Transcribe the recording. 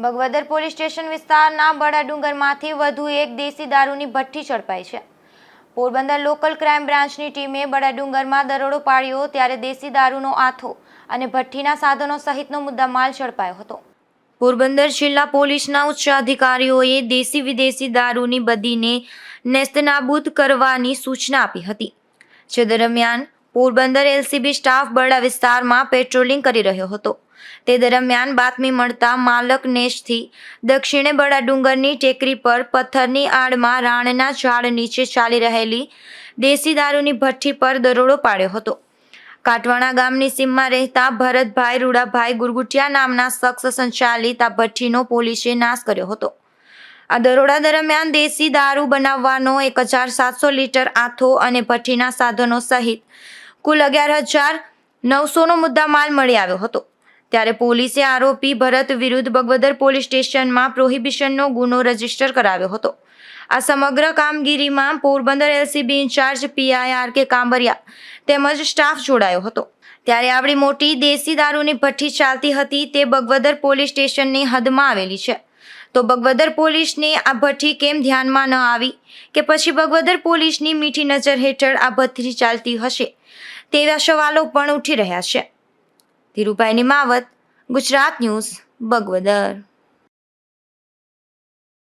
Bagvadar police station વિસ્તારના બડાડુંગરમાંથી વધુ એક દેશી દારૂની ભઠ્ઠી ઝડપાઈ છે। પોરબંદર લોકલ ક્રાઇમ બ્રાન્ચની ટીમે બડાડુંગરમાં દરોડો પાડ્યો ત્યારે દેશી દારૂનો આથો અને ભઠ્ઠીના સાધનો સહિતનો મુદ્દામાલ ઝડપાયો હતો। પોરબંદર જિલ્લા પોલીસના ઉચ્ચ અધિકારીઓએ દેશી વિદેશી દારૂની બદીને નેસ્તનાબૂદ કરવાની સૂચના આપી હતી। જે દરમિયાન પોરબંદર એલસીબી સ્ટાફ બરડા વિસ્તારમાં પેટ્રોલિંગ કરી રહ્યો હતો। તે દરમિયાન બાતમી મળતા માલક નેશથી દક્ષિણે બડાડુંગરની ટેકરી પર પથ્થરની આડમાં રાણના ઝાડ નીચે ચાલી રહેલી દેશી દારૂની ભઠ્ઠી પર દરોડો પાડ્યો હતો। કાટવાણા ગામની સીમમાં રહેતા ભરતભાઈ રૂડાભાઈ ગુરગુટિયા નામના શખ્સ સંચાલિત આ ભઠ્ઠીનો પોલીસે નાશ કર્યો હતો। આ દરોડા દરમિયાન દેશી દારૂ બનાવવાનો 1700 લીટર આથો અને ભઠ્ઠીના સાધનો સહિત કુલ 11,900નો મુદ્દામાલ મળી આવ્યો હતો। ત્યારે પોલીસે આરોપી ભરત વિરુદ્ધ બગવદર પોલીસ સ્ટેશનમાં પ્રોહિબિશનનો ગુનો રજીસ્ટર કરાવ્યો હતો। આ સમગ્ર કામગીરીમાં Porbandar LCB incharge PI R K. Kambariya તેમજ સ્ટાફ જોડાયો હતો। ત્યારે આવડી મોટી દેશી દારૂની ભઠ્ઠી ચાલતી હતી તે બગવદર પોલીસ સ્ટેશનની હદમાં આવેલી છે। તો બગવદર પોલીસને આ ભઠ્ઠી કેમ ધ્યાનમાં ન આવી કે પછી બગવદર પોલીસની મીઠી નજર હેઠળ આ ભઠ્ઠી ચાલતી હશે તેવા સવાલો પણ ઉઠી રહ્યા છે। ધીરુભાઈ નિમાવત, ગુજરાત ન્યૂઝ, બગવદર।